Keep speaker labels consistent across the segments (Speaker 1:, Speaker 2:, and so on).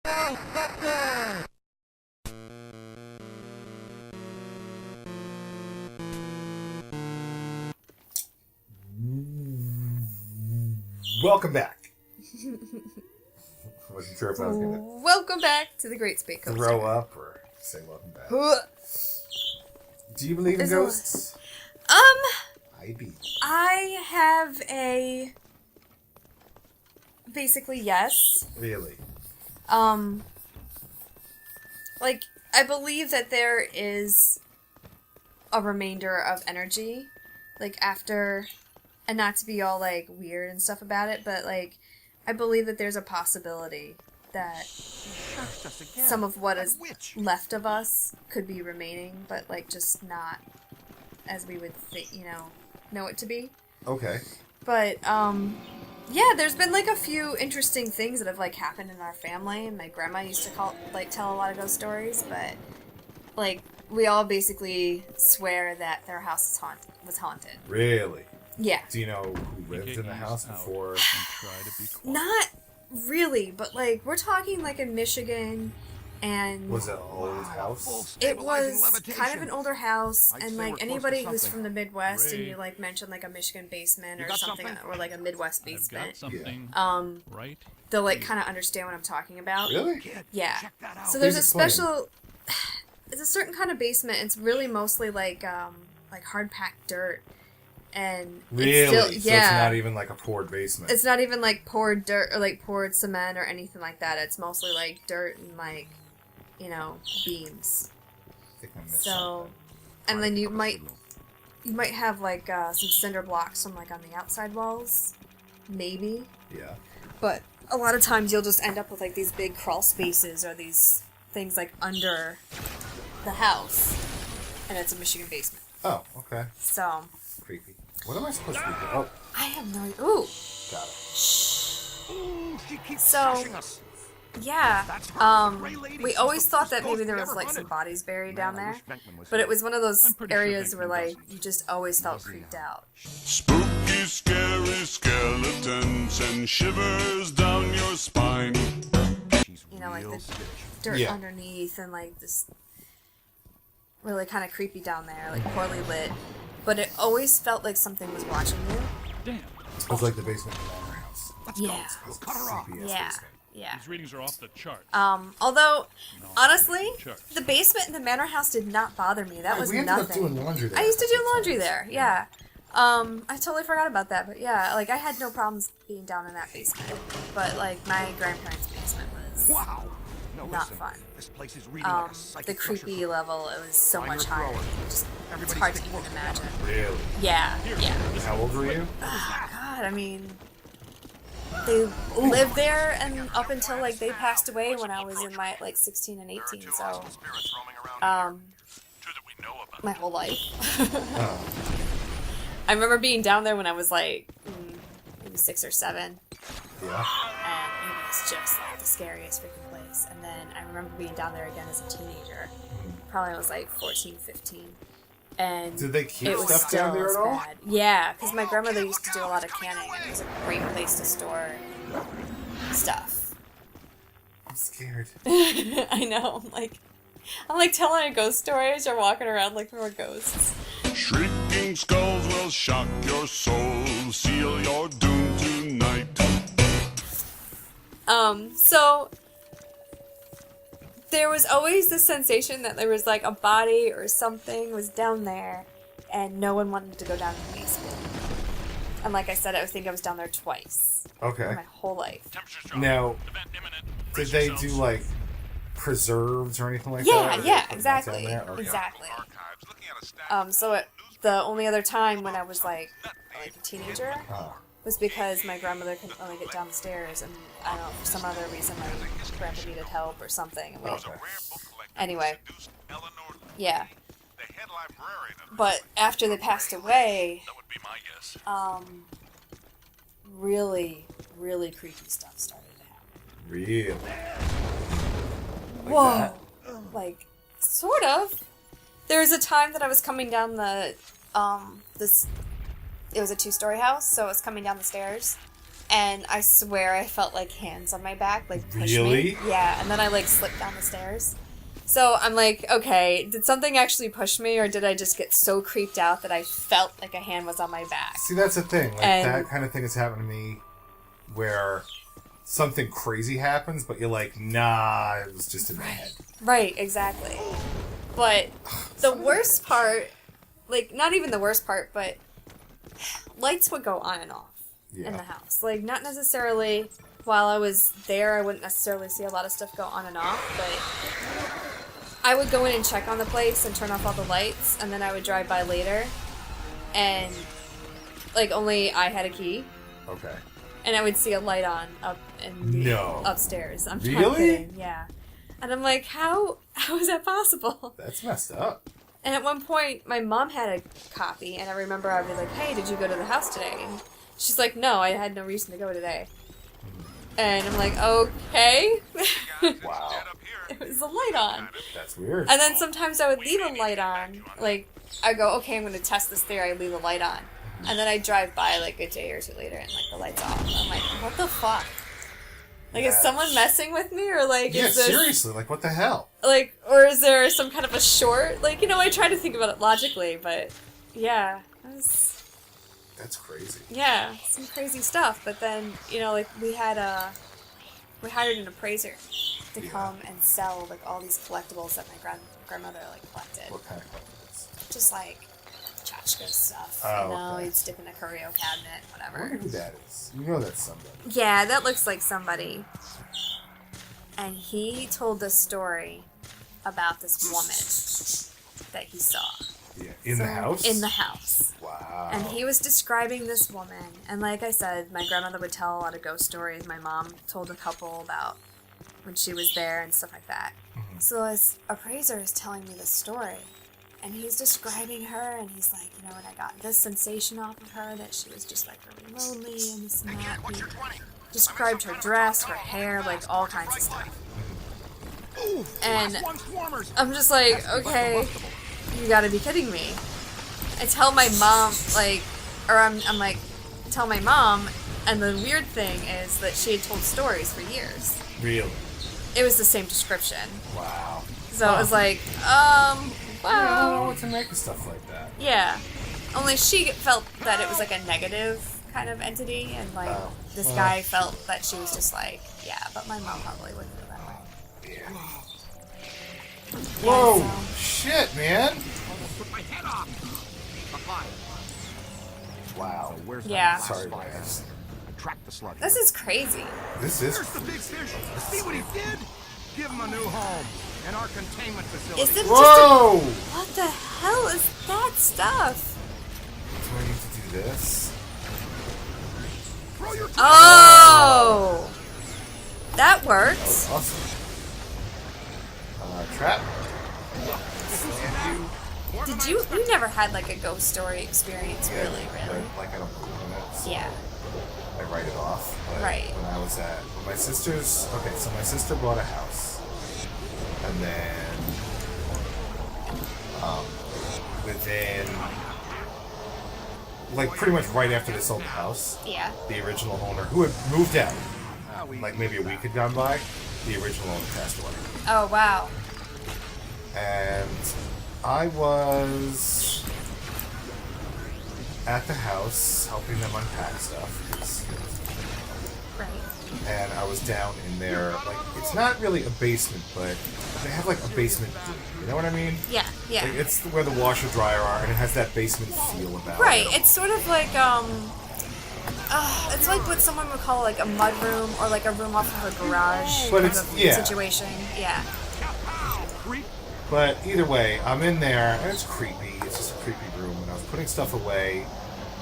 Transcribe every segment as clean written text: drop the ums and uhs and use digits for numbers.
Speaker 1: Ghostbusters!
Speaker 2: Welcome back. Wasn't sure if I was going to
Speaker 3: Welcome back to the Great Space Coaster.
Speaker 2: throw up or say welcome back. Do you believe in
Speaker 3: There's
Speaker 2: ghosts? I be.
Speaker 3: I have a... Basically, yes.
Speaker 2: Really?
Speaker 3: Like, I believe that there is a remainder of energy, like, after... And not to be all, like, weird and stuff about it, but, like, I believe that there's a possibility that some of what is left of us could be remaining, but, like, just not as we would think, know it to be.
Speaker 2: Okay.
Speaker 3: But, yeah, there's been, like, a few interesting things that have, like, happened in our family. My grandma used to tell a lot of ghost stories, but, like, we all basically swear that their house was haunted.
Speaker 2: Really?
Speaker 3: Yeah.
Speaker 2: Do you know who lived in the house before?
Speaker 3: Not really, but, like, we're talking, like, in Michigan, and...
Speaker 2: Was it an old house?
Speaker 3: It was kind of an older house, and, like, anybody who's from the Midwest and you, like, mention, like, a Michigan basement or something, or, like, a Midwest basement, they'll, like, kind of understand what I'm talking about.
Speaker 2: Really?
Speaker 3: Yeah. So there's a special... It's a certain kind of basement. It's really mostly, like hard-packed dirt. And
Speaker 2: really?
Speaker 3: It's still,
Speaker 2: So it's not even like a poured basement?
Speaker 3: It's not even, like, poured dirt or, like, poured cement or anything like that. It's mostly, like, dirt and, like, beams.
Speaker 2: I think I missed
Speaker 3: So,
Speaker 2: something.
Speaker 3: and then you might have, like, some cinder blocks from, like, on the outside walls. Maybe.
Speaker 2: Yeah.
Speaker 3: But a lot of times you'll just end up with, like, these big crawl spaces or these things, like, under the house. And it's a Michigan basement.
Speaker 2: Oh, okay.
Speaker 3: So...
Speaker 2: Creepy. What am I supposed to be doing? Oh,
Speaker 3: I have no idea. Ooh.
Speaker 2: got it.
Speaker 1: She keeps
Speaker 3: So,
Speaker 1: smashing us.
Speaker 3: yeah, we always thought that maybe there was, like, some bodies buried down there, but it was one of those areas where, like, you just always felt creeped out.
Speaker 4: Spooky, scary skeletons and shivers down your spine.
Speaker 3: Like, the dirt underneath and, like, this really kind of creepy down there, like, poorly lit, but it always felt like something was watching you.
Speaker 5: Damn.
Speaker 2: It was like the basement in the manor house.
Speaker 3: Yeah.
Speaker 2: Cut her off.
Speaker 3: Yeah.
Speaker 5: These readings are off the chart.
Speaker 3: Although, honestly, the basement in the manor house did not bother me. That was
Speaker 2: we ended
Speaker 3: nothing.
Speaker 2: up doing laundry there.
Speaker 3: I used to do laundry there, yeah. I totally forgot about that, but yeah, like, I had no problems being down in that basement. But, like, my grandparents' basement was not fun.
Speaker 1: This place is reading like a
Speaker 3: The
Speaker 1: psychic
Speaker 3: creepy level, it was so much higher. It's hard to even imagine.
Speaker 2: Really?
Speaker 3: Yeah.
Speaker 2: How old were you?
Speaker 3: Oh, God, I mean... They lived there and up until, like, they passed away when I was in my, like, 16 and 18, so... my whole life. I remember being down there when I was, like, maybe 6 or 7.
Speaker 2: Yeah.
Speaker 3: And it was just, like, the scariest freaking place. And then I remember being down there again as a teenager. Probably was, like, 14, 15. And
Speaker 2: did they keep
Speaker 3: it was
Speaker 2: stuff
Speaker 3: still
Speaker 2: down there
Speaker 3: as
Speaker 2: at all?
Speaker 3: bad. Yeah, because my grandmother used to do a lot of canning, and it was a great place to store stuff.
Speaker 2: I'm scared.
Speaker 3: I know, I'm like telling a ghost story as you're walking around like there were ghosts.
Speaker 4: Shrieking skulls will shock your soul, seal your doom tonight.
Speaker 3: So there was always this sensation that there was, like, a body or something was down there, and no one wanted to go down to the basement. And like I said, I think I was down there twice.
Speaker 2: Okay.
Speaker 3: My whole life.
Speaker 2: Now, did they do, like, preserves or anything like that?
Speaker 3: Yeah, exactly.
Speaker 2: Okay.
Speaker 3: Exactly. So the only other time when I was, like a teenager was because my grandmother could only get down the stairs, and I don't know, for some other reason my grandpa needed help or something. And anyway, yeah. But after they passed away, really, really creepy stuff started to happen.
Speaker 2: Really?
Speaker 3: Whoa!
Speaker 2: That?
Speaker 3: Like, sort of. There was a time that I was coming down the, it was a 2-story house, so I was coming down the stairs, and I swear I felt like hands on my back, like push
Speaker 2: Really?
Speaker 3: me. Yeah, and then I like slipped down the stairs. So I'm like, okay, did something actually push me, or did I just get so creeped out that I felt like a hand was on my back?
Speaker 2: See, that's the thing. Like,
Speaker 3: And-
Speaker 2: that kind of thing has happened to me where something crazy happens, but you're like, nah, it was just in my head.
Speaker 3: Right, exactly. But the worst part, like, not even the worst part, but lights would go on and off in
Speaker 2: Yeah.
Speaker 3: the house. Like, not necessarily while I was there, I wouldn't necessarily see a lot of stuff go on and off, but I would go in and check on the place and turn off all the lights, and then I would drive by later, and, like, only I had a key,
Speaker 2: Okay.
Speaker 3: and I would see a light on up in the
Speaker 2: No.
Speaker 3: upstairs. I'm not
Speaker 2: Really?
Speaker 3: kidding, yeah. And I'm like, how is that possible?
Speaker 2: That's messed up.
Speaker 3: And at one point, my mom had a copy, and I remember I'd be like, hey, did you go to the house today? And she's like, no, I had no reason to go today. And I'm like, okay.
Speaker 2: Wow.
Speaker 3: It was the light on.
Speaker 2: That's weird.
Speaker 3: And then sometimes I would leave a light on. Like, I go, okay, I'm going to test this theory. I leave the light on. And then I drive by, like, a day or two later, and, like, the light's off. I'm like, what the fuck? Like, is someone messing with me? Or, like,
Speaker 2: Yeah,
Speaker 3: is this...
Speaker 2: seriously, like, what the hell?
Speaker 3: Like, or is there some kind of a short? Like, you know, I try to think about it logically, but... Yeah. It was...
Speaker 2: That's crazy.
Speaker 3: Yeah, some crazy stuff. But then, you know, like we hired an appraiser to come and sell like all these collectibles that my grandmother like collected.
Speaker 2: What kind of collectibles?
Speaker 3: Just like tchotchke stuff.
Speaker 2: Oh,
Speaker 3: you know,
Speaker 2: okay.
Speaker 3: he'd stick in a curio cabinet,
Speaker 2: I
Speaker 3: whatever.
Speaker 2: wonder who that is. You know that's somebody.
Speaker 3: Yeah, that looks like somebody. And he told a story about this woman that he saw.
Speaker 2: Yeah. In the house?
Speaker 3: In the house.
Speaker 2: Wow.
Speaker 3: And he was describing this woman. And like I said, my grandmother would tell a lot of ghost stories. My mom told a couple about when she was there and stuff like that.
Speaker 2: Mm-hmm.
Speaker 3: So this appraiser is telling me this story. And he's describing her, and he's like, you know, and I got this sensation off of her, that she was just like really lonely and this and that. He described her dress, her hair, like all kinds of stuff. And I'm just like, okay, you gotta be kidding me. I tell my mom, like, or I'm like, tell my mom, and the weird thing is that she had told stories for years.
Speaker 2: Really?
Speaker 3: It was the same description.
Speaker 2: Wow.
Speaker 3: So it was like,
Speaker 2: I don't know
Speaker 3: wow.
Speaker 2: what to make of stuff like that.
Speaker 3: Yeah. Only she felt that it was like a negative kind of entity, and like this guy felt that she was just like, yeah, but my mom probably wouldn't feel that way.
Speaker 2: Yeah.
Speaker 3: Yeah,
Speaker 2: Whoa!
Speaker 3: so-
Speaker 2: Shit, man!
Speaker 1: Put my head off.
Speaker 2: Wow.
Speaker 1: Where's
Speaker 3: Yeah.
Speaker 2: Sorry, guys.
Speaker 1: Track the slug.
Speaker 3: This is crazy.
Speaker 2: This is.
Speaker 1: There's the big fish. See what he did? Give him a new home in our containment facility.
Speaker 3: Is it just
Speaker 2: Whoa!
Speaker 3: what the hell is that stuff?
Speaker 2: Do I need to do this?
Speaker 1: Throw your
Speaker 3: Oh! That works.
Speaker 2: Awesome. Trap.
Speaker 3: Did you never had like a ghost story experience,
Speaker 2: Yeah,
Speaker 3: really?
Speaker 2: Like I don't believe in it. So
Speaker 3: Yeah.
Speaker 2: I write it off. But
Speaker 3: Right.
Speaker 2: when my sister's, okay, so my sister bought a house. And then, within, like pretty much right after they sold the house,
Speaker 3: Yeah.
Speaker 2: the original owner, who had moved out, like maybe a week had gone by, the original owner passed away.
Speaker 3: Oh wow.
Speaker 2: And I was at the house helping them unpack stuff. 'Cause,
Speaker 3: Right.
Speaker 2: and I was down in there, like, it's not really a basement, but they have like a basement room. You know what I mean?
Speaker 3: Yeah. Yeah.
Speaker 2: Like, it's where the washer dryer are, and it has that basement feel about
Speaker 3: Right.
Speaker 2: it.
Speaker 3: It's sort of like it's like what someone would call like a mud room or like a room off of a garage
Speaker 2: But
Speaker 3: kind
Speaker 2: it's-
Speaker 3: of
Speaker 2: yeah.
Speaker 3: situation. Yeah.
Speaker 2: But either way, I'm in there, and it's creepy. It's just a creepy room, and I was putting stuff away,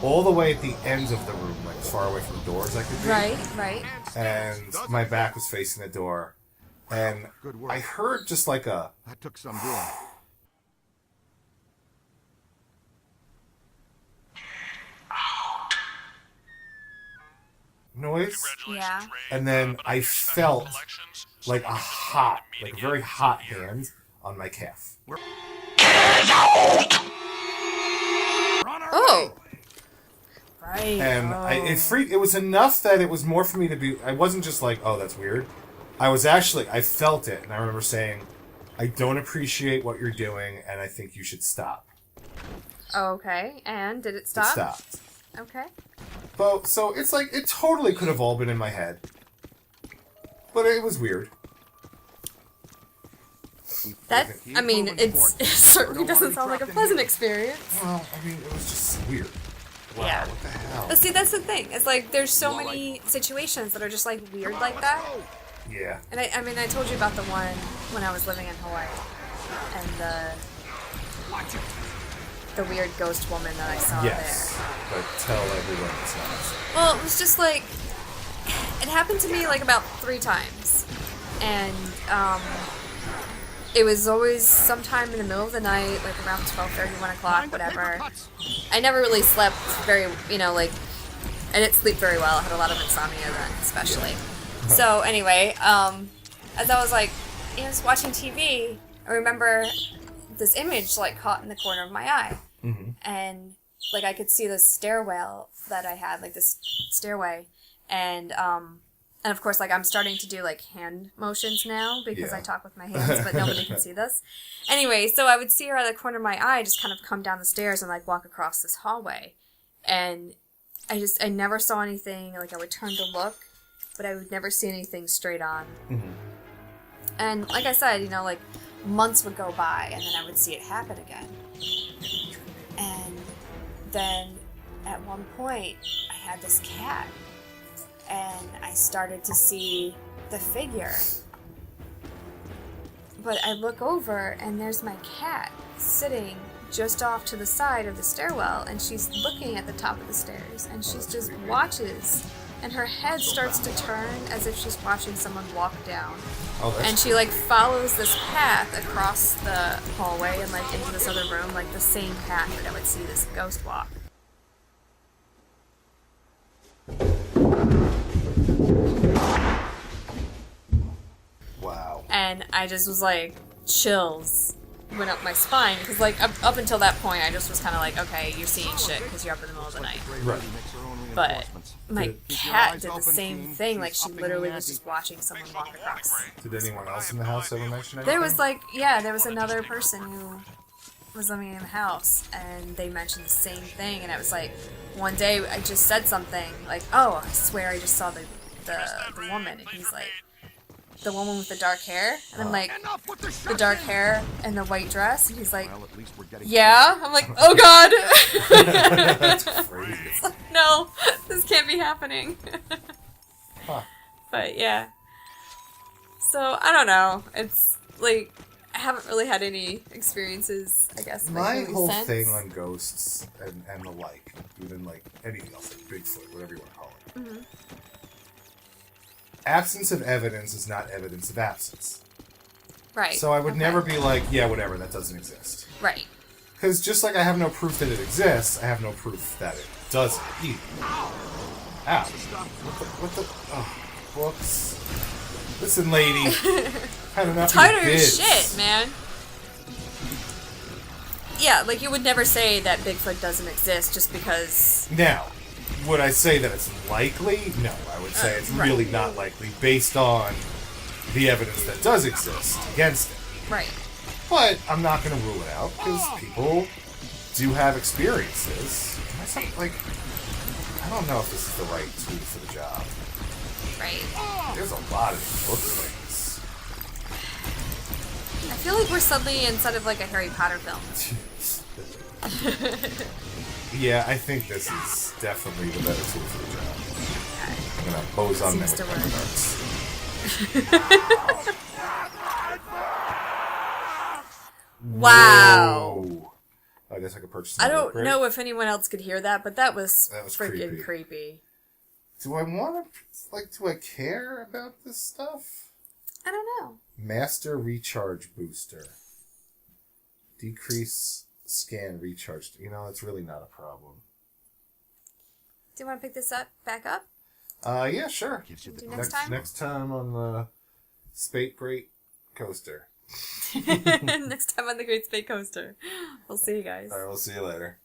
Speaker 2: all the way at the ends of the room, like as far away from the door as I could be.
Speaker 3: Right. Right.
Speaker 2: And my back was facing the door, and
Speaker 1: Good work.
Speaker 2: I heard just like a
Speaker 1: That took some doing.
Speaker 2: noise,
Speaker 3: Yeah.
Speaker 2: and then I felt like a hot, like a very hot hand on my calf.
Speaker 1: Run our
Speaker 3: Oh.
Speaker 1: way.
Speaker 3: Right.
Speaker 2: And it was enough that it was more for me to be... I wasn't just like, oh, that's weird. I felt it, and I remember saying, I don't appreciate what you're doing, and I think you should stop.
Speaker 3: Okay, and did it stop?
Speaker 2: It stopped.
Speaker 3: Okay.
Speaker 2: But, so it's like, it totally could have all been in my head. But it was weird.
Speaker 3: That, I mean, it certainly doesn't sound like a pleasant experience.
Speaker 2: Well, I mean, it was just weird. Wow,
Speaker 3: Yeah.
Speaker 2: what the hell?
Speaker 3: But see, that's the thing. It's like, there's so many situations that are just, like, weird like that.
Speaker 2: Yeah.
Speaker 3: And I mean, I told you about the one when I was living in Hawaii. And the weird ghost woman that I saw
Speaker 2: Yes.
Speaker 3: there.
Speaker 2: But tell everyone it's not.
Speaker 3: Well, it was just like, it happened to me like about 3 times. And, it was always sometime in the middle of the night, like around 12:30, 1 o'clock, whatever. I never really slept very, like, I didn't sleep very well. I had a lot of insomnia then, especially. So, anyway, as I was, like, just watching TV, I remember this image, like, caught in the corner of my eye.
Speaker 2: Mm-hmm.
Speaker 3: And, like, I could see this stairwell that I had, like, this stairway. And of course, like, I'm starting to do, like, hand motions now because I talk with my hands, but nobody can see this. Anyway, so I would see her out of the corner of my eye just kind of come down the stairs and, like, walk across this hallway. And I never saw anything. Like, I would turn to look, but I would never see anything straight on.
Speaker 2: Mm-hmm.
Speaker 3: And like I said, like, months would go by, and then I would see it happen again. And then, at one point, I had this cat. And I started to see the figure. But I look over, and there's my cat sitting just off to the side of the stairwell, and she's looking at the top of the stairs, and she just watches, and her head starts to turn as if she's watching someone walk down. And she, like, follows this path across the hallway and, like, into this other room, like the same path that I would see this ghost walk.
Speaker 2: Wow.
Speaker 3: And I just was like, chills went up my spine. Because, like, up until that point, I just was kind of like, okay, you're seeing shit because you're up in the middle of the night.
Speaker 2: Right.
Speaker 3: But my cat did the same thing. Like, she literally was just watching someone walk across.
Speaker 2: Did anyone else in the house ever mention anything?
Speaker 3: There was, like, there was another person who was living in the house, and they mentioned the same thing. And I was like, one day I just said something, like, oh, I swear I just saw the woman. And he's like, the woman with the dark hair? And I'm like, the dark hair and the white dress? And he's like, yeah? I'm like, oh god!
Speaker 2: That's crazy.
Speaker 3: It's like, no, this can't be happening.
Speaker 2: Huh.
Speaker 3: But yeah. So, I don't know. It's, like, I haven't really had any experiences, I guess.
Speaker 2: My
Speaker 3: really
Speaker 2: whole
Speaker 3: since.
Speaker 2: thing on ghosts and the like, even like anything else, like Bigfoot, whatever you want to call it.
Speaker 3: Mm-hmm.
Speaker 2: Absence of evidence is not evidence of absence.
Speaker 3: Right.
Speaker 2: So I would never be like, yeah, whatever, that doesn't exist.
Speaker 3: Right.
Speaker 2: Because just like I have no proof that it exists, I have no proof that it doesn't either. Ow. What the? Oh, books. Listen, lady. Had enough
Speaker 3: Tired
Speaker 2: of
Speaker 3: of your
Speaker 2: bids.
Speaker 3: shit, man. Yeah, like, you would never say that Bigfoot doesn't exist just because...
Speaker 2: Now, would I say that it's likely? No, I would say it's really not likely based on the evidence that does exist against it.
Speaker 3: Right.
Speaker 2: But I'm not going to rule it out because people do have experiences. Like, I don't know if this is the right tool for the job.
Speaker 3: Right.
Speaker 2: There's a lot of these book things.
Speaker 3: I feel like we're suddenly inside of, like, a Harry Potter film.
Speaker 2: Yeah, I think this is definitely the better tool for the job. I'm going to pose on them
Speaker 3: Seems
Speaker 2: with
Speaker 3: to
Speaker 2: darts.
Speaker 3: Wow.
Speaker 2: Whoa. I guess I could purchase
Speaker 3: I
Speaker 2: another
Speaker 3: don't
Speaker 2: upgrade.
Speaker 3: know if anyone else could hear that, but that was
Speaker 2: creepy.
Speaker 3: freaking creepy.
Speaker 2: Do I want to, like, do I care about this stuff?
Speaker 3: I don't know.
Speaker 2: Master Recharge Booster. Decrease scan recharge. You know, it's really not a problem.
Speaker 3: Do you want to pick this up, back up?
Speaker 2: Yeah, sure.
Speaker 3: Do next time?
Speaker 2: Next time on the Spate Great Coaster.
Speaker 3: Next time on the Great Spade Coaster. We'll see you guys.
Speaker 2: Alright, we'll see you later.